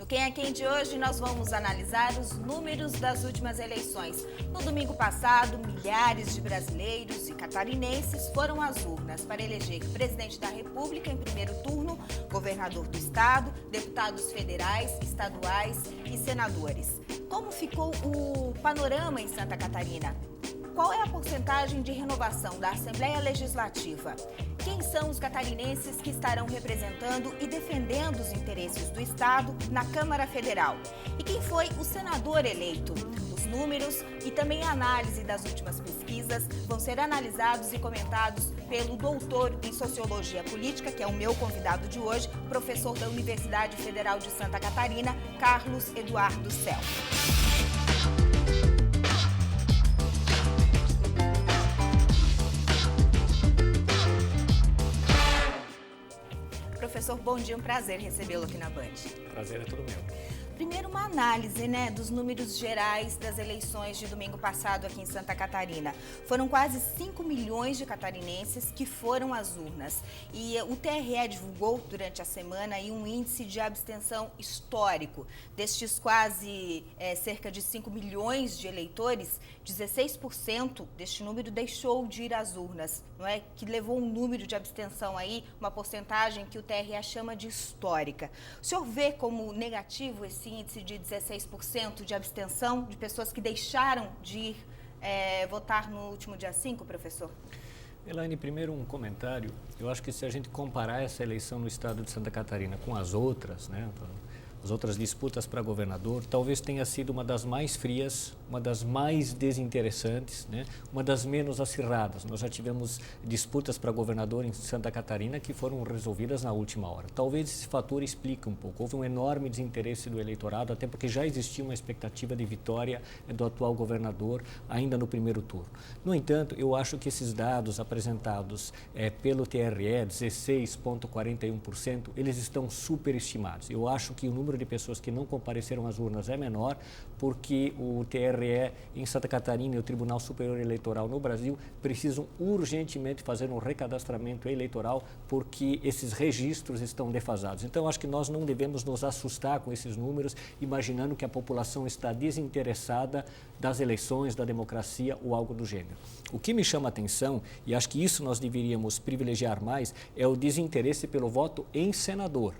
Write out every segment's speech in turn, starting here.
No Quem é Quem de hoje, nós vamos analisar os números das últimas eleições. No domingo passado, milhares de brasileiros e catarinenses foram às urnas para eleger presidente da República em primeiro turno, governador do estado, deputados federais, estaduais e senadores. Como ficou o panorama em Santa Catarina? Qual é a porcentagem de renovação da Assembleia Legislativa? Quem são os catarinenses que estarão representando e defendendo os interesses do Estado na Câmara Federal? E quem foi o senador eleito? Os números e também a análise das últimas pesquisas vão ser analisados e comentados pelo doutor em Sociologia Política, que é o meu convidado de hoje, professor da Universidade Federal de Santa Catarina, Carlos Eduardo Self. Professor, bom dia, um prazer recebê-lo aqui na Band. Prazer é todo meu. Primeiro, uma análise, dos números gerais das eleições de domingo passado aqui em Santa Catarina. Foram quase 5 milhões de catarinenses que foram às urnas. E o TRE divulgou durante a semana aí um índice de abstenção histórico. Destes quase cerca de 5 milhões de eleitores, 16% deste número deixou de ir às urnas, não é? Que levou um número de abstenção aí, uma porcentagem que o TRE chama de histórica. O senhor vê como negativo esse índice de 16% de abstenção de pessoas que deixaram de ir votar no último dia 5, professor? Elaine, primeiro um comentário. Eu acho que se a gente comparar essa eleição no estado de Santa Catarina com as outras, as outras disputas para governador, talvez tenha sido uma das mais frias, uma das mais desinteressantes, uma das menos acirradas. Nós já tivemos disputas para governador em Santa Catarina que foram resolvidas na última hora. Talvez esse fator explique um pouco. Houve um enorme desinteresse do eleitorado, até porque já existia uma expectativa de vitória do atual governador ainda no primeiro turno. No entanto, eu acho que esses dados apresentados pelo TRE, 16,41%, eles estão superestimados. Eu acho que o número de pessoas que não compareceram às urnas é menor, porque o TRE em Santa Catarina e o Tribunal Superior Eleitoral no Brasil precisam urgentemente fazer um recadastramento eleitoral, porque esses registros estão defasados. Então, acho que nós não devemos nos assustar com esses números, imaginando que a população está desinteressada das eleições, da democracia ou algo do gênero. O que me chama a atenção, e acho que isso nós deveríamos privilegiar mais, é o desinteresse pelo voto em senador.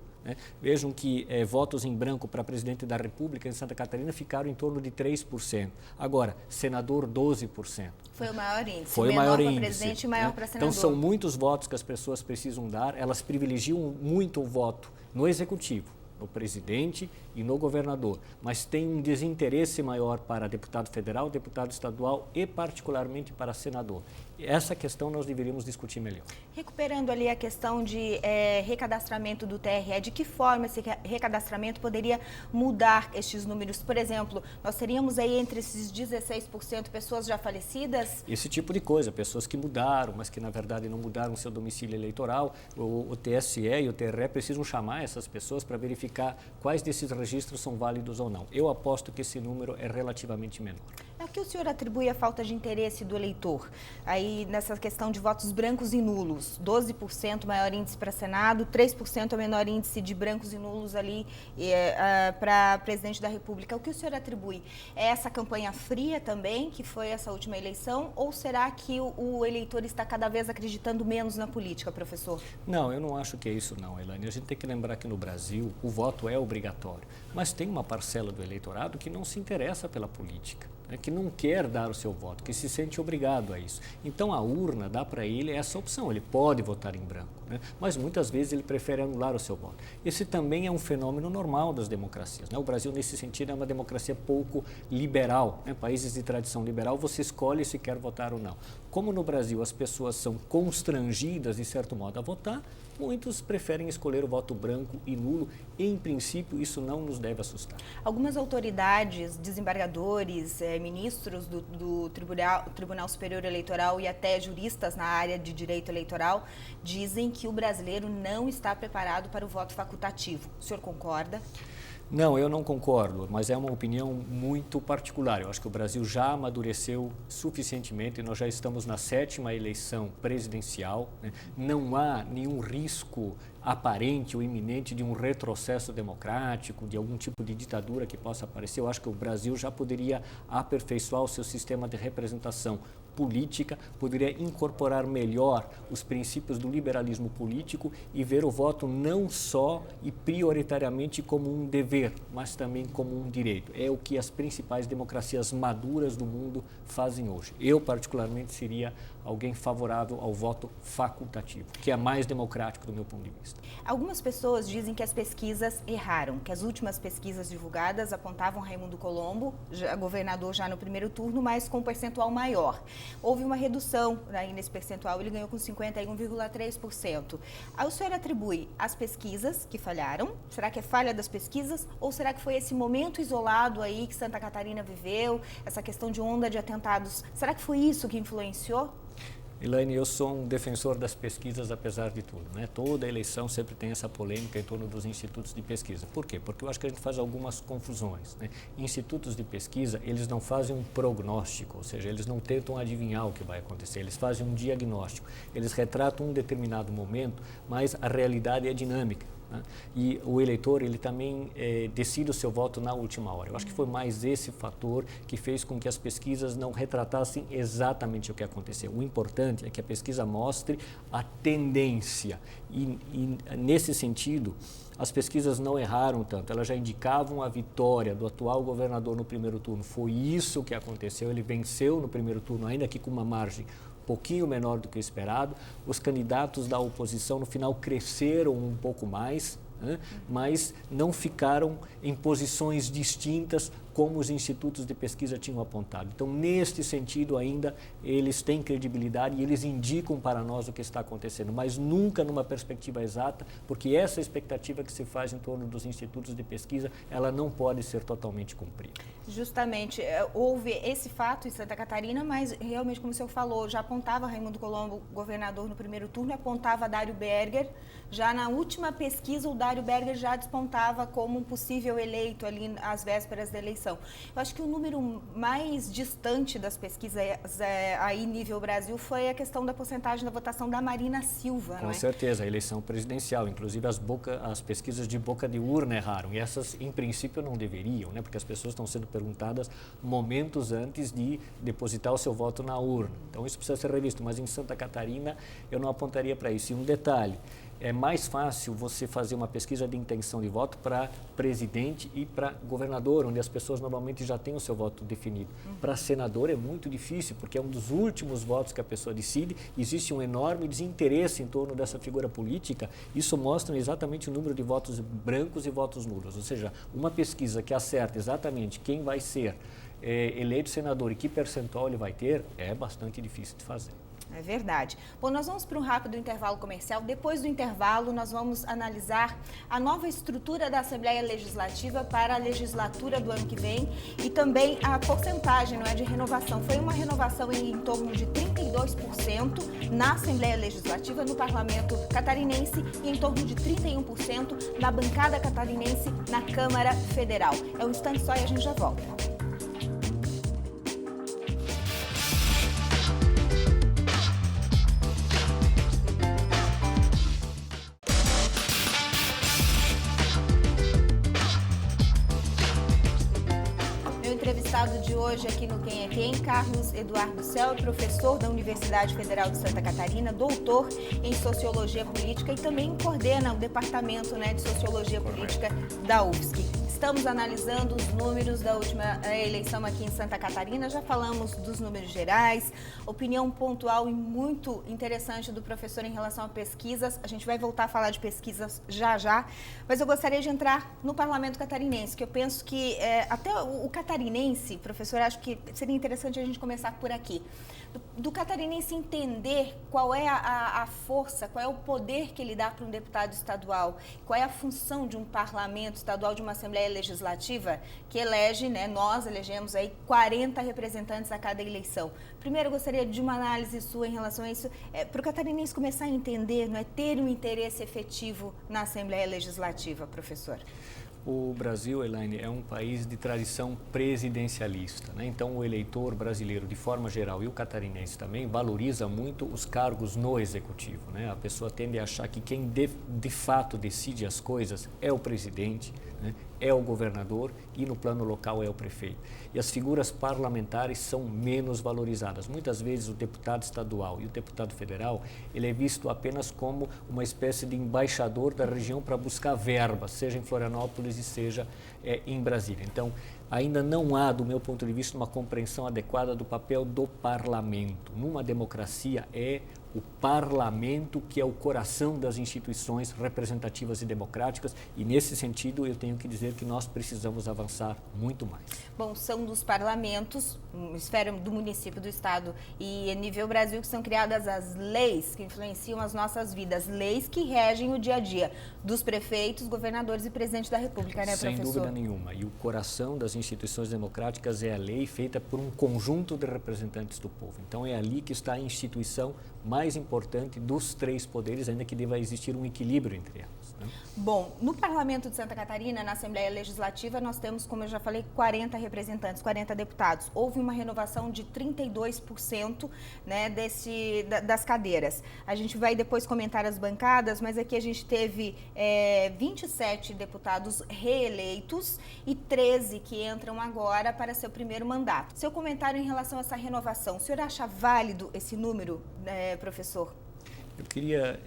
Vejam que votos em branco para presidente da República em Santa Catarina ficaram em torno de 3%. Agora, senador, 12%. Foi o maior índice. Foi o maior índice. Para presidente e maior para senador. Então, são muitos votos que as pessoas precisam dar. Elas privilegiam muito o voto no executivo, no presidente e no governador, mas tem um desinteresse maior para deputado federal, deputado estadual e particularmente para senador. Essa questão nós deveríamos discutir melhor. Recuperando ali a questão de recadastramento do TRE, de que forma esse recadastramento poderia mudar estes números? Por exemplo, nós teríamos aí entre esses 16% pessoas já falecidas? Esse tipo de coisa, pessoas que mudaram, mas que na verdade não mudaram seu domicílio eleitoral. O TSE e o TRE precisam chamar essas pessoas para verificar quais desses registros são válidos ou não. Eu aposto que esse número é relativamente menor. A que o senhor atribui a falta de interesse do eleitor? Aí nessa questão de votos brancos e nulos, 12% maior índice para Senado, 3% é o menor índice de brancos e nulos ali para presidente da República. O que o senhor atribui? É essa campanha fria também, que foi essa última eleição, ou será que o eleitor está cada vez acreditando menos na política, professor? Não, eu não acho que é isso não, Elaine. A gente tem que lembrar que no Brasil o voto é obrigatório, mas tem uma parcela do eleitorado que não se interessa pela política, que não quer dar o seu voto, que se sente obrigado a isso. Então a urna dá para ele essa opção, ele pode votar em branco, mas muitas vezes ele prefere anular o seu voto. Esse também é um fenômeno normal das democracias. O Brasil, nesse sentido, é uma democracia pouco liberal. Países de tradição liberal, você escolhe se quer votar ou não. Como no Brasil as pessoas são constrangidas, de certo modo, a votar, muitos preferem escolher o voto branco e nulo. Em princípio, isso não nos deve assustar. Algumas autoridades, desembargadores, ministros do Tribunal Superior Eleitoral e até juristas na área de direito eleitoral dizem que o brasileiro não está preparado para o voto facultativo. O senhor concorda? Não, eu não concordo, mas é uma opinião muito particular. Eu acho que o Brasil já amadureceu suficientemente, nós já estamos na 7ª eleição presidencial, Não há nenhum risco aparente ou iminente de um retrocesso democrático, de algum tipo de ditadura que possa aparecer. Eu acho que o Brasil já poderia aperfeiçoar o seu sistema de representação política, poderia incorporar melhor os princípios do liberalismo político e ver o voto não só e prioritariamente como um dever, mas também como um direito. É o que as principais democracias maduras do mundo fazem hoje. Eu, particularmente, seria alguém favorável ao voto facultativo, que é mais democrático do meu ponto de vista. Algumas pessoas dizem que as pesquisas erraram, que as últimas pesquisas divulgadas apontavam Raimundo Colombo, governador já no primeiro turno, mas com um percentual maior. Houve uma redução aí nesse percentual, ele ganhou com 51,3%. O senhor atribui as pesquisas que falharam? Será que é falha das pesquisas? Ou será que foi esse momento isolado aí que Santa Catarina viveu, essa questão de onda de atentados? Será que foi isso que influenciou? Elaine, eu sou um defensor das pesquisas apesar de tudo, né? Toda eleição sempre tem essa polêmica em torno dos institutos de pesquisa. Por quê? Porque eu acho que a gente faz algumas confusões, né? Institutos de pesquisa, eles não fazem um prognóstico, ou seja, eles não tentam adivinhar o que vai acontecer, eles fazem um diagnóstico. Eles retratam um determinado momento, mas a realidade é dinâmica. E o eleitor, ele também decide o seu voto na última hora. Eu acho que foi mais esse fator que fez com que as pesquisas não retratassem exatamente o que aconteceu. O importante é que a pesquisa mostre a tendência e nesse sentido, as pesquisas não erraram tanto, elas já indicavam a vitória do atual governador no primeiro turno. Foi isso que aconteceu, ele venceu no primeiro turno, ainda que com uma margem pouquinho menor do que o esperado. Os candidatos da oposição no final cresceram um pouco mais, né? Mas não ficaram em posições distintas como os institutos de pesquisa tinham apontado. Então, neste sentido, ainda eles têm credibilidade e eles indicam para nós o que está acontecendo, mas nunca numa perspectiva exata, porque essa expectativa que se faz em torno dos institutos de pesquisa, ela não pode ser totalmente cumprida. Justamente, houve esse fato em Santa Catarina, mas realmente, como o senhor falou, já apontava Raimundo Colombo, governador no primeiro turno, apontava Dário Berger. Já na última pesquisa, o Dário Berger já despontava como um possível eleito ali às vésperas da eleição. Eu acho que o número mais distante das pesquisas aí nível Brasil foi a questão da porcentagem da votação da Marina Silva, Com certeza, a eleição presidencial, inclusive as pesquisas de boca de urna erraram, e essas em princípio não deveriam, né? Porque as pessoas estão sendo perguntadas momentos antes de depositar o seu voto na urna. Então isso precisa ser revisto, mas em Santa Catarina eu não apontaria para isso. E um detalhe, é mais fácil você fazer uma pesquisa de intenção de voto para presidente e para governador, onde as pessoas normalmente já têm o seu voto definido. Para senador é muito difícil, porque é um dos últimos votos que a pessoa decide. Existe um enorme desinteresse em torno dessa figura política. Isso mostra exatamente o número de votos brancos e votos nulos. Ou seja, uma pesquisa que acerta exatamente quem vai ser eleito senador e que percentual ele vai ter, é bastante difícil de fazer. É verdade. Bom, nós vamos para um rápido intervalo comercial. Depois do intervalo, nós vamos analisar a nova estrutura da Assembleia Legislativa para a legislatura do ano que vem e também a porcentagem, não é, de renovação. Foi uma renovação em torno de 32% na Assembleia Legislativa, no Parlamento Catarinense, e em torno de 31% na bancada catarinense na Câmara Federal. É um instante só e a gente já volta. Entrevistado de hoje aqui no Quem é Quem, Carlos Eduardo Cel, professor da Universidade Federal de Santa Catarina, doutor em Sociologia Política e também coordena o Departamento, né, de Sociologia Política da UFSC. Estamos analisando os números da última eleição aqui em Santa Catarina, já falamos dos números gerais, opinião pontual e muito interessante do professor em relação a pesquisas. A gente vai voltar a falar de pesquisas já, mas eu gostaria de entrar no Parlamento Catarinense, que eu penso que até o catarinense, professor, acho que seria interessante a gente começar por aqui. Do catarinense entender qual é a força, qual é o poder que ele dá para um deputado estadual, qual é a função de um parlamento estadual, de uma Assembleia Legislativa que elege, né, nós elegemos aí 40 representantes a cada eleição. Primeiro, eu gostaria de uma análise sua em relação a isso, para o catarinense começar a entender, não é, ter um interesse efetivo na Assembleia Legislativa, professor. O Brasil, Elaine, é um país de tradição presidencialista, né? Então, o eleitor brasileiro, de forma geral, e o catarinense também, valoriza muito os cargos no executivo, né? A pessoa tende a achar que quem de fato decide as coisas é o presidente, né? É o governador e, no plano local, é o prefeito. E as figuras parlamentares são menos valorizadas. Muitas vezes, o deputado estadual e o deputado federal, ele é visto apenas como uma espécie de embaixador da região para buscar verbas, seja em Florianópolis e seja em Brasília. Então, ainda não há, do meu ponto de vista, uma compreensão adequada do papel do parlamento. Numa democracia, é o parlamento que é o coração das instituições representativas e democráticas, e nesse sentido eu tenho que dizer que nós precisamos avançar muito mais. Bom, são dos parlamentos, esfera do município, do estado e nível Brasil que são criadas as leis que influenciam as nossas vidas, leis que regem o dia a dia dos prefeitos, governadores e presidente da República, né, professor? Sem dúvida nenhuma. E o coração das instituições democráticas é a lei feita por um conjunto de representantes do povo. Então é ali que está a instituição mais importante dos três poderes, ainda que deva existir um equilíbrio entre elas, né? Bom, no Parlamento de Santa Catarina, na Assembleia Legislativa, nós temos, como eu já falei, 40 representantes, 40 deputados. Houve uma renovação de 32%, né, das cadeiras. A gente vai depois comentar as bancadas, mas aqui a gente teve 27 deputados reeleitos e 13 que entram agora para seu primeiro mandato. Seu comentário em relação a essa renovação, o senhor acha válido esse número, professor? Eu queria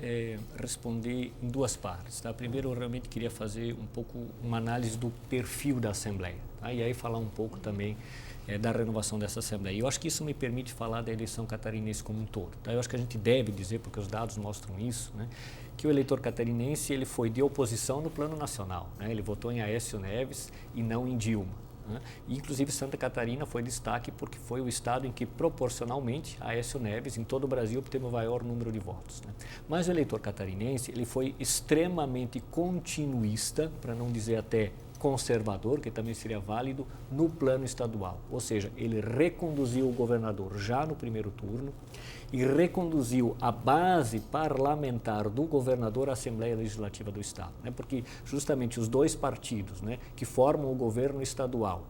responder em duas partes, tá? Primeiro, eu realmente queria fazer um pouco uma análise do perfil da Assembleia, tá? E aí falar um pouco também da renovação dessa Assembleia. Eu acho que isso me permite falar da eleição catarinense como um todo, tá? Eu acho que a gente deve dizer, porque os dados mostram isso, né, que o eleitor catarinense ele foi de oposição no plano nacional, né? Ele votou em Aécio Neves e não em Dilma. E, inclusive, Santa Catarina foi destaque porque foi o estado em que, proporcionalmente, Aécio Neves, em todo o Brasil, obteve o maior número de votos, né? Mas o eleitor catarinense ele foi extremamente continuista, para não dizer até conservador, que também seria válido, no plano estadual. Ou seja, ele reconduziu o governador já no primeiro turno e reconduziu a base parlamentar do governador à Assembleia Legislativa do Estado, né? Porque justamente os dois partidos, né, que formam o governo estadual,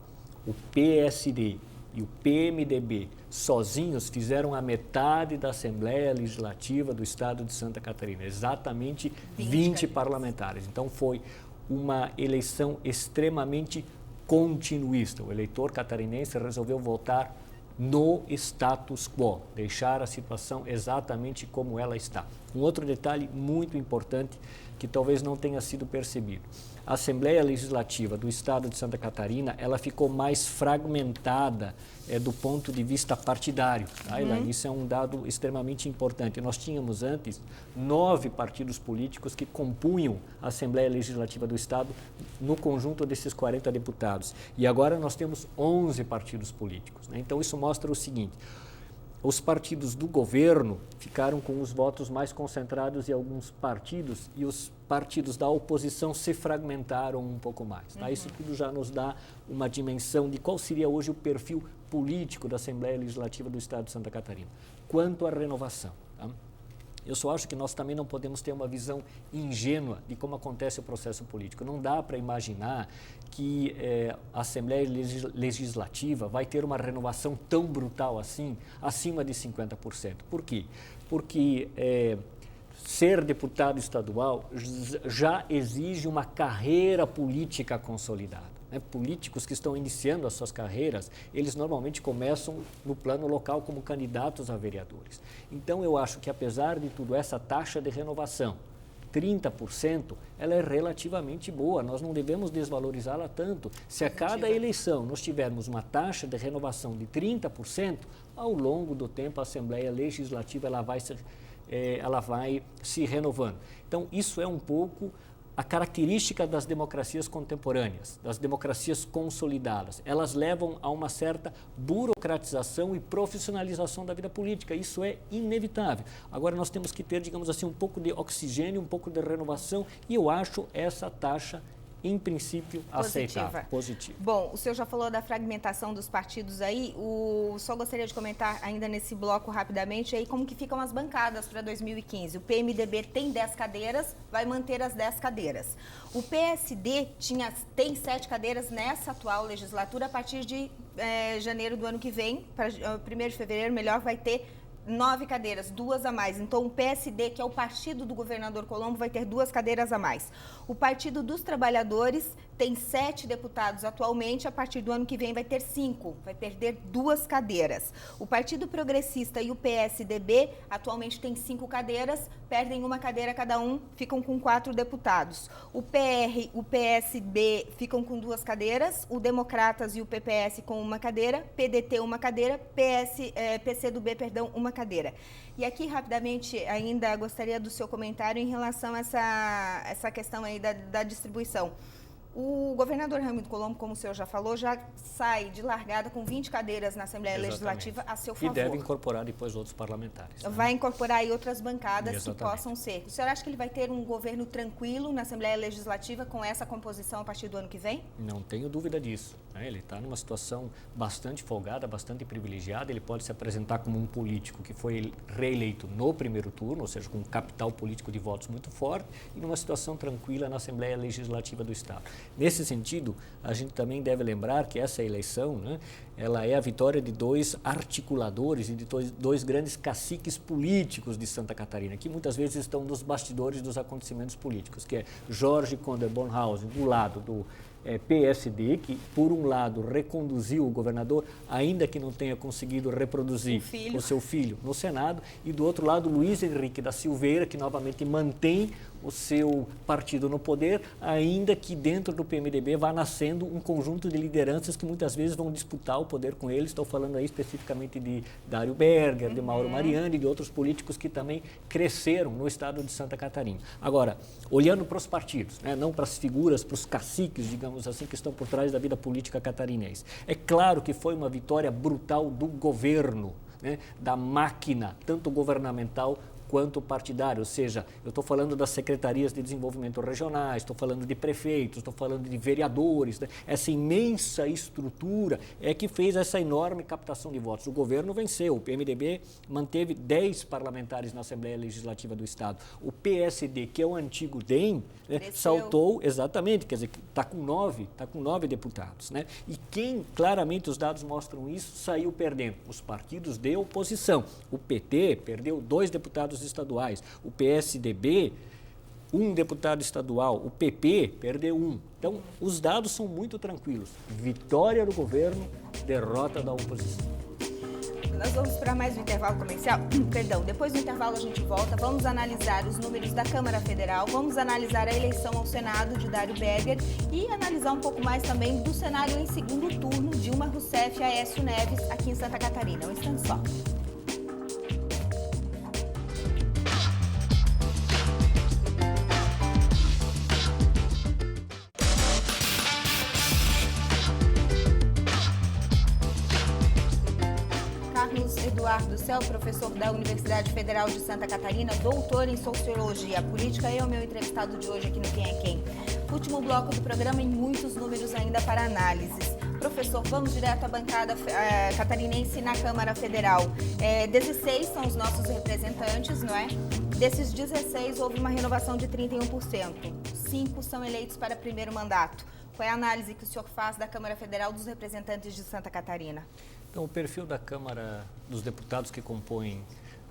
o PSD e o PMDB, sozinhos fizeram a metade da Assembleia Legislativa do Estado de Santa Catarina, exatamente 20 parlamentares. Então foi uma eleição extremamente continuista. O eleitor catarinense resolveu votar no status quo, deixar a situação exatamente como ela está. Um outro detalhe muito importante que talvez não tenha sido percebido. A Assembleia Legislativa do Estado de Santa Catarina, ela ficou mais fragmentada do ponto de vista partidário. Tá? Isso é um dado extremamente importante. Nós tínhamos antes 9 partidos políticos que compunham a Assembleia Legislativa do Estado no conjunto desses 40 deputados. E agora nós temos 11 partidos políticos, né? Então isso mostra o seguinte: os partidos do governo ficaram com os votos mais concentrados em alguns partidos e os partidos da oposição se fragmentaram um pouco mais, tá? Isso tudo já nos dá uma dimensão de qual seria hoje o perfil político da Assembleia Legislativa do Estado de Santa Catarina. Quanto à renovação, tá? Eu só acho que nós também não podemos ter uma visão ingênua de como acontece o processo político. Não dá para imaginar que a Assembleia Legislativa vai ter uma renovação tão brutal assim, acima de 50%. Por quê? Porque ser deputado estadual já exige uma carreira política consolidada, né? Políticos que estão iniciando as suas carreiras, eles normalmente começam no plano local como candidatos a vereadores. Então, eu acho que, apesar de tudo, essa taxa de renovação, 30%, ela é relativamente boa. Nós não devemos desvalorizá-la tanto. Se a cada eleição nós tivermos uma taxa de renovação de 30%, ao longo do tempo a Assembleia Legislativa ela vai se renovando. Então, isso é um pouco a característica das democracias contemporâneas, das democracias consolidadas. Elas levam a uma certa burocratização e profissionalização da vida política. Isso é inevitável. Agora nós temos que ter, digamos assim, um pouco de oxigênio, um pouco de renovação, e eu acho essa taxa em princípio, aceitável, positivo. Bom, o senhor já falou da fragmentação dos partidos aí, só gostaria de comentar ainda nesse bloco rapidamente aí como que ficam as bancadas para 2015. O PMDB tem 10 cadeiras, vai manter as 10 cadeiras. O PSD tem 7 cadeiras nessa atual legislatura, a partir de janeiro do ano que vem, para 1º de fevereiro, melhor, vai ter 9 cadeiras, 2 a mais. Então, o PSD, que é o partido do governador Colombo, vai ter 2 cadeiras a mais. O Partido dos Trabalhadores tem 7 deputados atualmente, a partir do ano que vem vai ter 5, vai perder 2 cadeiras. O Partido Progressista e o PSDB atualmente tem 5 cadeiras, perdem 1 cadeira cada um, ficam com 4 deputados. O PR, o PSB ficam com 2 cadeiras, o Democratas e o PPS com 1 cadeira, PDT 1 cadeira, PCdoB, perdão, 1 cadeira. E aqui, rapidamente, ainda gostaria do seu comentário em relação a essa questão aí da distribuição. O governador Raimundo Colombo, como o senhor já falou, já sai de largada com 20 cadeiras na Assembleia Legislativa a seu favor. E deve incorporar depois outros parlamentares. Né? Vai incorporar aí outras bancadas que possam ser. O senhor acha que ele vai ter um governo tranquilo na Assembleia Legislativa com essa composição a partir do ano que vem? Não tenho dúvida disso. Né? Ele está numa situação bastante folgada, bastante privilegiada. Ele pode se apresentar como um político que foi reeleito no primeiro turno, ou seja, com um capital político de votos muito forte, e numa situação tranquila na Assembleia Legislativa do Estado. Nesse sentido, a gente também deve lembrar que essa eleição, né, ela é a vitória de 2 articuladores e de dois grandes caciques políticos de Santa Catarina, que muitas vezes estão nos bastidores dos acontecimentos políticos, que é Jorge Conder Bornhausen, do lado do PSD, que por um lado reconduziu o governador, ainda que não tenha conseguido reproduzir o seu filho no Senado, e do outro lado Luiz Henrique da Silveira, que novamente mantém o seu partido no poder, ainda que dentro do PMDB vá nascendo um conjunto de lideranças que muitas vezes vão disputar o poder com ele. Estou falando aí especificamente de Dário Berger, de Mauro Mariani e de outros políticos que também cresceram no estado de Santa Catarina. Agora, olhando para os partidos, né, não para as figuras, para os caciques, digamos assim, que estão por trás da vida política catarinense. É claro que foi uma vitória brutal do governo, né, da máquina, tanto governamental quanto partidário, ou seja, eu estou falando das secretarias de desenvolvimento regionais, estou falando de prefeitos, estou falando de vereadores, né? Essa imensa estrutura é que fez essa enorme captação de votos. O governo venceu, o PMDB manteve 10 parlamentares na Assembleia Legislativa do Estado. O PSD, que é o antigo DEM, né, saltou, exatamente, quer dizer, está com 9 deputados. Né? E quem, claramente os dados mostram isso, saiu perdendo? Os partidos de oposição. O PT perdeu 2 deputados estaduais, o PSDB, 1 deputado estadual, o PP perdeu 1. Então, os dados são muito tranquilos. Vitória do governo, derrota da oposição. Nós vamos para mais um intervalo comercial. Perdão, depois do intervalo a gente volta. Vamos analisar os números da Câmara Federal, vamos analisar a eleição ao Senado de Dário Berger e analisar um pouco mais também do cenário em segundo turno de Dilma Rousseff e Aécio Neves aqui em Santa Catarina. Um instante só. Eduardo do Céu, professor da Universidade Federal de Santa Catarina, doutor em Sociologia Política, é o meu entrevistado de hoje aqui no Quem é Quem. Último bloco do programa e muitos números ainda para análises. Professor, vamos direto à bancada catarinense na Câmara Federal. 16 são os nossos representantes, não é? Desses 16, houve uma renovação de 31%. 5 são eleitos para primeiro mandato. Qual é a análise que o senhor faz da Câmara Federal dos representantes de Santa Catarina? Então, o perfil da Câmara dos deputados que compõem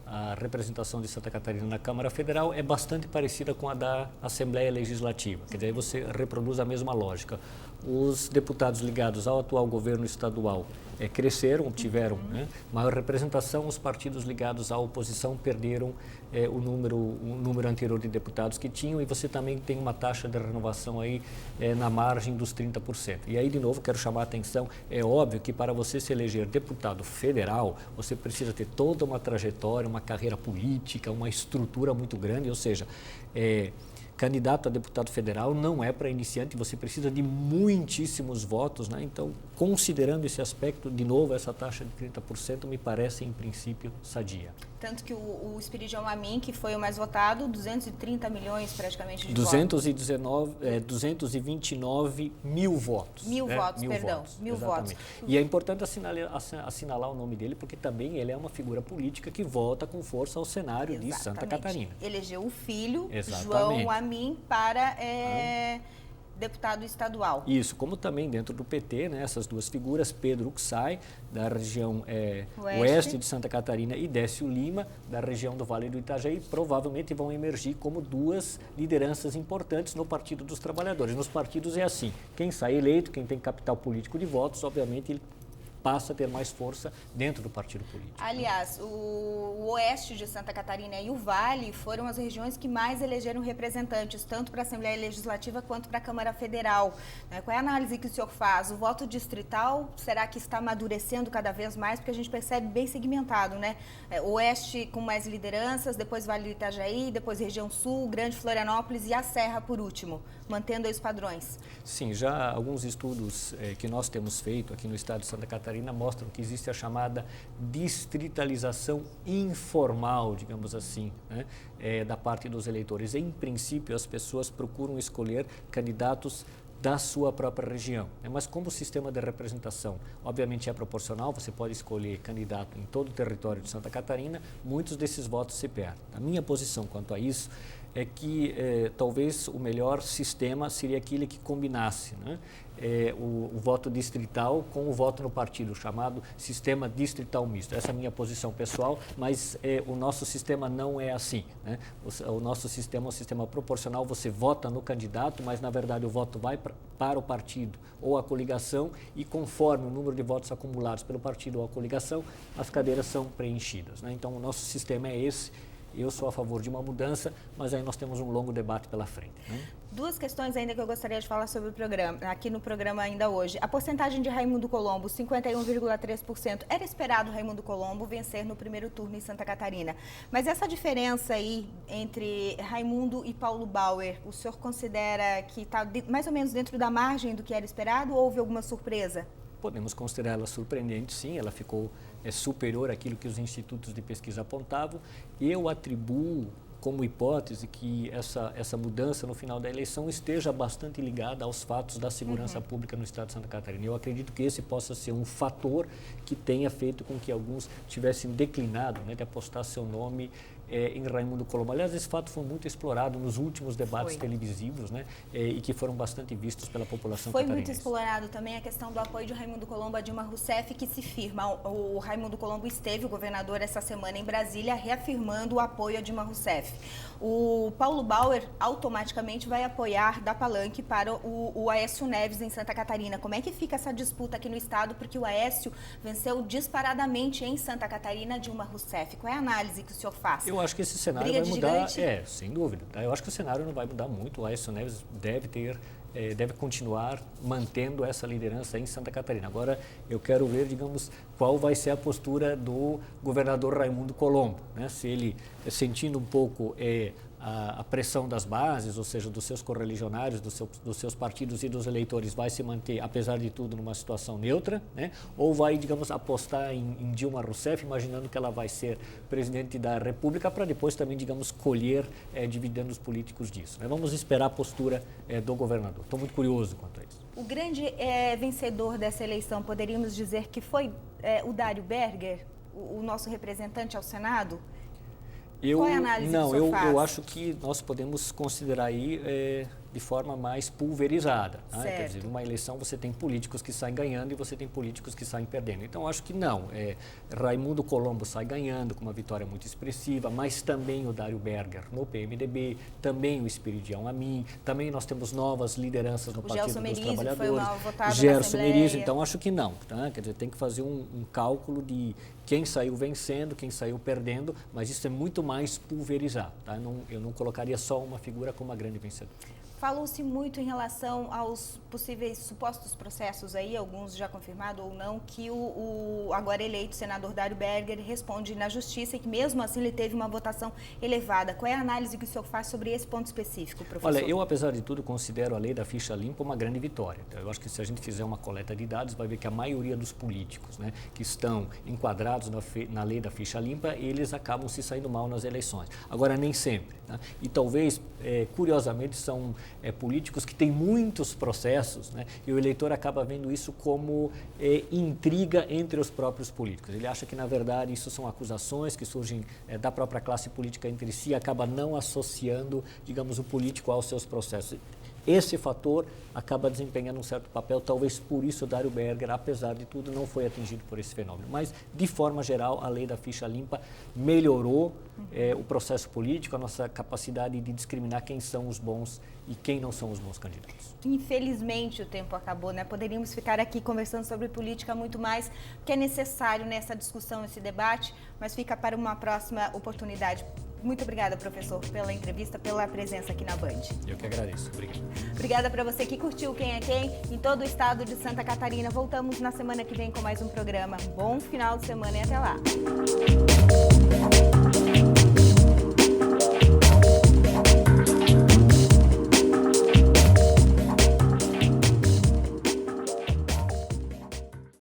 a representação de Santa Catarina na Câmara Federal é bastante parecida com a da Assembleia Legislativa. Quer dizer, aí você reproduz a mesma lógica. Os deputados ligados ao atual governo estadual cresceram, obtiveram maior representação. Os partidos ligados à oposição perderam o número anterior de deputados que tinham, e você também tem uma taxa de renovação aí na margem dos 30%. E aí, de novo, quero chamar a atenção, é óbvio que para você se eleger deputado federal, você precisa ter toda uma trajetória, uma carreira política, uma estrutura muito grande, ou seja, candidato a deputado federal não é para iniciante, você precisa de muitíssimos votos, né? Então, considerando esse aspecto, de novo, essa taxa de 30% me parece, em princípio, sadia. Tanto que o Espiridião Amin, que foi o mais votado, 230 milhões praticamente de 229 mil votos. Mil votos. E é importante assinalar o nome dele, porque também ele é uma figura política que volta com força ao cenário de Santa Catarina. Elegeu o filho, João Amin, para deputado estadual. Isso, como também dentro do PT, né, essas duas figuras, Pedro Uxai, da região oeste de Santa Catarina, e Décio Lima, da região do Vale do Itajaí, provavelmente vão emergir como duas lideranças importantes no Partido dos Trabalhadores. Nos partidos é assim, quem sai eleito, quem tem capital político de votos, obviamente ele passa a ter mais força dentro do partido político. Aliás, o oeste de Santa Catarina e o Vale foram as regiões que mais elegeram representantes, tanto para a Assembleia Legislativa quanto para a Câmara Federal. Qual é a análise que o senhor faz? O voto distrital, será que está amadurecendo cada vez mais? Porque a gente percebe bem segmentado, né? Oeste com mais lideranças, depois Vale do Itajaí, depois região sul, Grande Florianópolis e a Serra por último, mantendo aí os padrões. Sim, já alguns estudos que nós temos feito aqui no estado de Santa Catarina mostram que existe a chamada distritalização informal, digamos assim, né, da parte dos eleitores. Em princípio, as pessoas procuram escolher candidatos da sua própria região. Mas como o sistema de representação, obviamente, é proporcional, você pode escolher candidato em todo o território de Santa Catarina, muitos desses votos se perdem. A minha posição quanto a isso é que talvez o melhor sistema seria aquele que combinasse, né, o voto distrital com o voto no partido, chamado sistema distrital misto. Essa é a minha posição pessoal, mas o nosso sistema não é assim, né? O nosso sistema é um sistema proporcional, você vota no candidato, mas na verdade o voto vai para o partido ou a coligação e conforme o número de votos acumulados pelo partido ou a coligação, as cadeiras são preenchidas, né? Então o nosso sistema é esse. Eu sou a favor de uma mudança, mas aí nós temos um longo debate pela frente, né? Duas questões ainda que eu gostaria de falar sobre o programa, aqui no programa ainda hoje. A porcentagem de Raimundo Colombo, 51,3%. Era esperado Raimundo Colombo vencer no primeiro turno em Santa Catarina. Mas essa diferença aí entre Raimundo e Paulo Bauer, o senhor considera que está mais ou menos dentro da margem do que era esperado ou houve alguma surpresa? Podemos considerar ela surpreendente, sim, ela ficou superior àquilo que os institutos de pesquisa apontavam. Eu atribuo como hipótese que essa mudança no final da eleição esteja bastante ligada aos fatos da segurança pública no estado de Santa Catarina. Eu acredito que esse possa ser um fator que tenha feito com que alguns tivessem declinado, né, de apostar seu nome em Raimundo Colombo. Aliás, esse fato foi muito explorado nos últimos debates televisivos, né, e que foram bastante vistos pela população catarinense. Foi muito explorado também a questão do apoio de Raimundo Colombo a Dilma Rousseff, que se firma. O Raimundo Colombo esteve, o governador, essa semana em Brasília, reafirmando o apoio a Dilma Rousseff. O Paulo Bauer automaticamente vai apoiar da Palanque para o Aécio Neves em Santa Catarina. Como é que fica essa disputa aqui no estado? Porque o Aécio venceu disparadamente em Santa Catarina Dilma Rousseff. Qual é a análise que o senhor faz? Eu acho que esse cenário vai mudar, sem dúvida. Eu acho que o cenário não vai mudar muito. O Aécio Neves deve continuar mantendo essa liderança em Santa Catarina. Agora, eu quero ver, digamos, qual vai ser a postura do governador Raimundo Colombo, né? Se ele, sentindo um pouco a pressão das bases, ou seja, dos seus correligionários, dos seus partidos e dos eleitores, vai se manter, apesar de tudo, numa situação neutra, né? Ou vai, digamos, apostar em Dilma Rousseff, imaginando que ela vai ser presidente da República, para depois também, digamos, colher dividendos políticos disso, né? Vamos esperar a postura do governador. Estou muito curioso quanto a isso. O grande vencedor dessa eleição, poderíamos dizer que foi o Dário Berger, o nosso representante ao Senado? Qual é a análise que o senhor faz? Eu acho que nós podemos considerar aí de forma mais pulverizada. Né? Quer dizer, numa eleição você tem políticos que saem ganhando e você tem políticos que saem perdendo. Então, acho que não. Raimundo Colombo sai ganhando com uma vitória muito expressiva, mas também o Dário Berger no PMDB, também o Espiridião Amin, também nós temos novas lideranças no Partido dos Trabalhadores. Foi mal votado Gerson Merizzi, então acho que não. Tá? Quer dizer, tem que fazer um cálculo de quem saiu vencendo, quem saiu perdendo, mas isso é muito mais pulverizado. Tá? Eu não colocaria só uma figura como a grande vencedora. Falou-se muito em relação aos possíveis supostos processos aí, alguns já confirmados ou não, que o agora eleito senador Dário Berger responde na justiça e que mesmo assim ele teve uma votação elevada. Qual é a análise que o senhor faz sobre esse ponto específico, professor? Olha, eu apesar de tudo considero a lei da ficha limpa uma grande vitória. Então, eu acho que se a gente fizer uma coleta de dados, vai ver que a maioria dos políticos, né, que estão enquadrados na lei da ficha limpa, eles acabam se saindo mal nas eleições. Agora, nem sempre. Né? E talvez, curiosamente, são políticos que têm muitos processos, né? E o eleitor acaba vendo isso como intriga entre os próprios políticos. Ele acha que, na verdade, isso são acusações que surgem da própria classe política entre si e acaba não associando, digamos, o político aos seus processos. Esse fator acaba desempenhando um certo papel, talvez por isso o Dário Berger, apesar de tudo, não foi atingido por esse fenômeno. Mas, de forma geral, a lei da ficha limpa melhorou o processo político, a nossa capacidade de discriminar quem são os bons e quem não são os bons candidatos. Infelizmente o tempo acabou, né? Poderíamos ficar aqui conversando sobre política muito mais, que é necessário nessa discussão, esse debate, mas fica para uma próxima oportunidade. Muito obrigada, professor, pela entrevista, pela presença aqui na Band. Eu que agradeço. Obrigado. Obrigada para você que curtiu Quem é Quem em todo o estado de Santa Catarina. Voltamos na semana que vem com mais um programa. Bom final de semana e até lá.